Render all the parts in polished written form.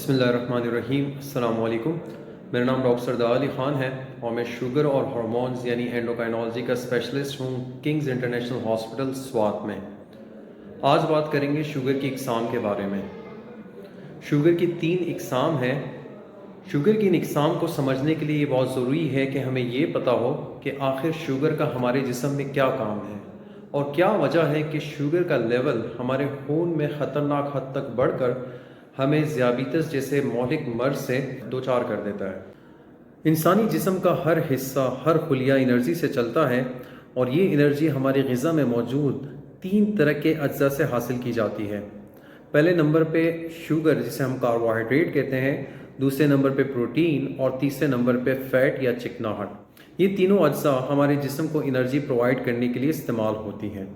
बिस्मिल्लाहिर्रहमानिर्रहीम। अस्सलाम वालेकुम। मेरा नाम डॉक्टर सरदार अली ख़ान है और मैं शुगर और हार्मोन्स यानी एंडोक्राइनोलॉजी का स्पेशलिस्ट हूँ किंग्स इंटरनेशनल हॉस्पिटल स्वात में। आज बात करेंगे शुगर की इकसाम के बारे में। शुगर की 3 इकसाम हैं। शुगर की इन इकसाम को समझने के लिए ये बहुत ज़रूरी है कि हमें ये पता हो कि आखिर शुगर का हमारे जिस्म में क्या काम है और क्या वजह है कि शुगर का लेवल हमारे खून में ख़तरनाक हद तक बढ़कर हमें ज़ियाबितस जैसे मौलिक मर्ज से दो चार कर देता है। इंसानी जिस्म का हर हिस्सा, हर खुलिया एनर्जी से चलता है और ये एनर्जी हमारी ग़िज़ा में मौजूद 3 तरह के अज्जा से हासिल की जाती है। पहले नंबर पे शुगर जिसे हम कार्बोहाइड्रेट कहते हैं, दूसरे नंबर पे प्रोटीन और तीसरे नंबर पे फ़ैट या चिकनाहट। ये तीनों अज्जा हमारे जिस्म को एनर्जी प्रोवाइड करने के लिए इस्तेमाल होती हैं।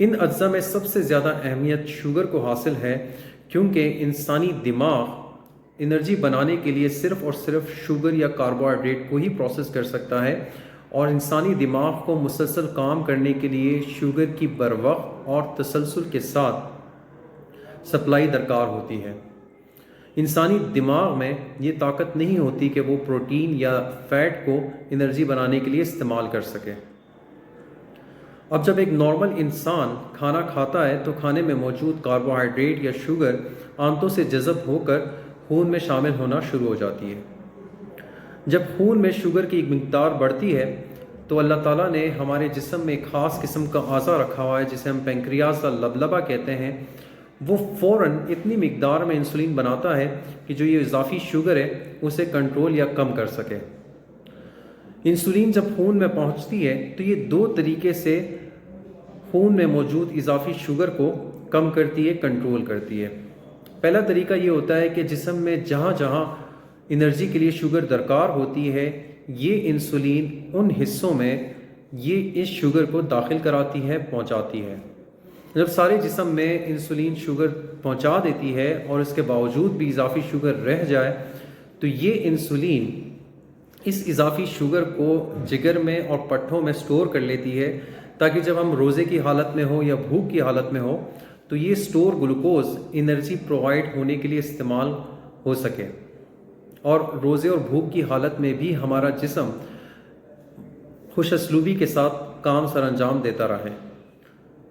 इन अज्जा में सबसे ज़्यादा अहमियत शुगर को हासिल है क्योंकि इंसानी दिमाग एनर्जी बनाने के लिए सिर्फ़ और सिर्फ शुगर या कार्बोहाइड्रेट को ही प्रोसेस कर सकता है और इंसानी दिमाग को मुसलसल काम करने के लिए शुगर की बरवक्त और तसलसल के साथ सप्लाई दरकार होती है। इंसानी दिमाग में ये ताकत नहीं होती कि वो प्रोटीन या फ़ैट को एनर्जी बनाने के लिए इस्तेमाल कर सके। अब जब एक नॉर्मल इंसान खाना खाता है तो खाने में मौजूद कार्बोहाइड्रेट या शुगर आंतों से जज़ब होकर खून में शामिल होना शुरू हो जाती है। जब खून में शुगर की मिक़दार बढ़ती है तो अल्लाह ताला ने हमारे जिस्म में एक ख़ास किस्म का आज़ा रखा हुआ है जिसे हम पेंक्रियाज का लबलबा कहते हैं। वो फ़ौरन इतनी मिक़दार में इंसुलिन बनाता है कि जो ये इजाफ़ी शुगर है उसे कंट्रोल या कम कर सके। इंसुलिन जब खून में पहुंचती है तो ये 2 तरीके से खून में मौजूद इजाफी शुगर को कम करती है, कंट्रोल करती है। पहला तरीका ये होता है कि जिस्म में जहाँ जहाँ एनर्जी के लिए शुगर दरकार होती है ये इंसुलिन उन हिस्सों में ये इस शुगर को दाखिल कराती है, पहुँचाती है। जब सारे जिस्म में इंसुलिन शुगर पहुँचा देती है और इसके बावजूद भी इजाफी शुगर रह जाए तो ये इंसुलिन इस इजाफी शुगर को जिगर में और पट्ठों में स्टोर कर लेती है ताकि जब हम रोज़े की हालत में हो या भूख की हालत में हो तो ये स्टोर ग्लूकोज एनर्जी प्रोवाइड होने के लिए इस्तेमाल हो सके और रोज़े और भूख की हालत में भी हमारा जिस्म खुशअस्लूबी के साथ काम सर अंजाम देता रहे।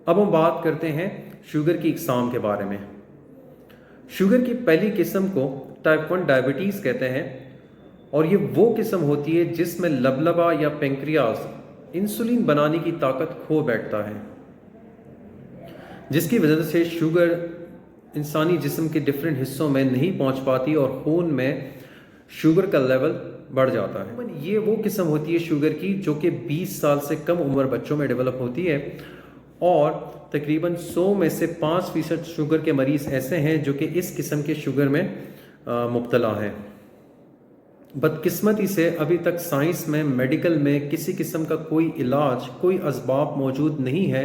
अब हम बात करते हैं शुगर की इकसाम के बारे में। शुगर की पहली किस्म को टाइप 1 डायबिटीज़ कहते हैं और ये वो किस्म होती है जिसमें लबलबा या पेंक्रियाज इंसुलिन बनाने की ताकत खो बैठता है, जिसकी वजह से शुगर इंसानी जिस्म के डिफरेंट हिस्सों में नहीं पहुंच पाती और खून में शुगर का लेवल बढ़ जाता है। ये वो किस्म होती है शुगर की जो कि 20 साल से कम उम्र बच्चों में डेवलप होती है और तकरीबन 100 में से 5% शुगर के मरीज़ ऐसे हैं जो कि इस किस्म के शुगर में मुब्तला हैं। बदकिस्मती से अभी तक साइंस में, मेडिकल में किसी किस्म का कोई इलाज, कोई असबाब मौजूद नहीं है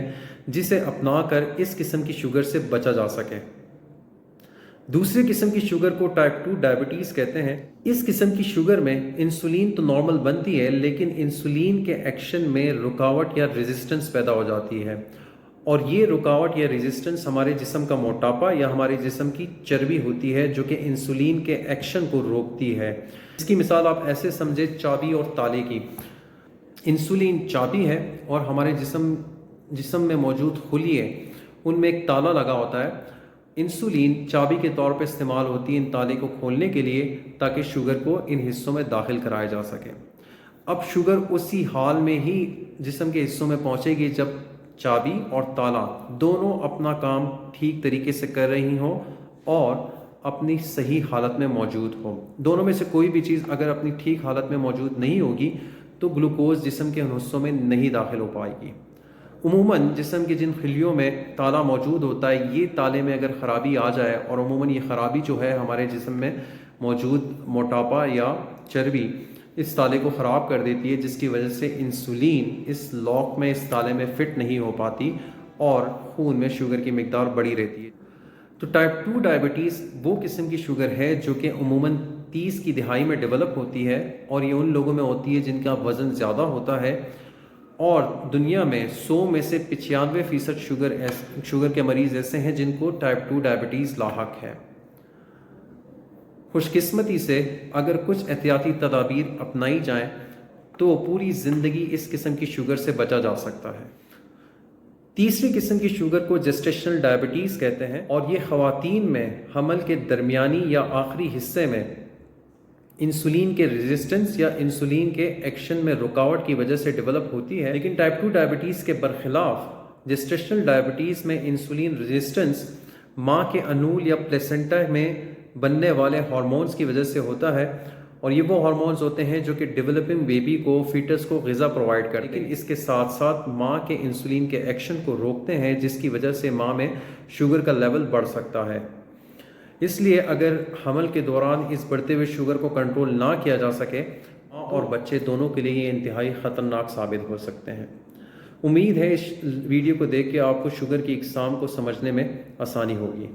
जिसे अपनाकर इस किस्म की शुगर से बचा जा सके। दूसरी किस्म की शुगर को टाइप 2 डायबिटीज़ कहते हैं। इस किस्म की शुगर में इंसुलिन तो नॉर्मल बनती है लेकिन इंसुलिन के एक्शन में रुकावट या रेजिस्टेंस पैदा हो जाती है और ये रुकावट या रेजिस्टेंस हमारे जिस्म का मोटापा या हमारे जिस्म की चर्बी होती है जो कि इंसुलिन के एक्शन को रोकती है। इसकी मिसाल आप ऐसे समझे चाबी और ताले की। इंसुलिन चाबी है और हमारे जिस्म में मौजूद खुलिए उनमें एक ताला लगा होता है। इंसुलिन चाबी के तौर पर इस्तेमाल होती है इन ताले को खोलने के लिए ताकि शुगर को इन हिस्सों में दाखिल कराया जा सके। अब शुगर उसी हाल में ही जिस्म के हिस्सों में पहुंचेगी जब चाबी और ताला दोनों अपना काम ठीक तरीके से कर रही हों और अपनी सही हालत में मौजूद हो। दोनों में से कोई भी चीज़ अगर अपनी ठीक हालत में मौजूद नहीं होगी तो ग्लूकोज जिस्म के हिस्सों में नहीं दाखिल हो पाएगी। उमूमन जिस्म के जिन खिलियों में ताला मौजूद होता है ये ताले में अगर ख़राबी आ जाए और उमूमन ये ख़राबी जो है हमारे जिस्म में मौजूद मोटापा या चर्बी इस ताले को ख़राब कर देती है, जिसकी वजह से इंसुलिन इस लॉक में, इस ताले में फ़िट नहीं हो पाती और खून में शुगर की मिक़दार बढ़ी रहती है। तो टाइप 2 डायबिटीज़ वो किस्म की शुगर है जो कि उमूमन 30 की दिहाई में डेवलप होती है और ये उन लोगों में होती है जिनका वज़न ज़्यादा होता है और दुनिया में 100 में से 95% शुगर के मरीज़ ऐसे हैं जिनको टाइप 2 डायबिटीज़ लाहक है। خوش قسمتی سے اگر کچھ احتیاطی تدابیر اپنائی جائیں تو پوری زندگی اس قسم کی شوگر سے بچا جا سکتا ہے۔ تیسری قسم کی شوگر کو جسٹیشنل ڈائبٹیز کہتے ہیں، اور یہ خواتین میں حمل کے درمیانی یا آخری حصے میں انسولین کے ریزسٹنس یا انسولین کے ایکشن میں رکاوٹ کی وجہ سے ڈیولپ ہوتی ہے۔ لیکن ٹائپ 2 ڈائبٹیز کے برخلاف جسٹیشنل ڈائبٹیز میں انسولین ریزسٹنس ماں کے انول یا پلیسنٹا میں بننے والے ہارمونز کی وجہ سے ہوتا ہے، اور یہ وہ ہارمونز ہوتے ہیں جو کہ ڈیولپنگ بیبی کو، فیٹس کو غذا پرووائڈ کرتے ہیں، لیکن اس کے ساتھ ساتھ ماں کے انسولین کے ایکشن کو روکتے ہیں، جس کی وجہ سے ماں میں شوگر کا لیول بڑھ سکتا ہے۔ اس لیے اگر حمل کے دوران اس بڑھتے ہوئے شوگر کو کنٹرول نہ کیا جا سکے، ماں اور بچے دونوں کے لیے یہ انتہائی خطرناک ثابت ہو سکتے ہیں۔ امید ہے اس ویڈیو کو دیکھ کے آپ کو شوگر کی اقسام کو سمجھنے میں آسانی ہوگی۔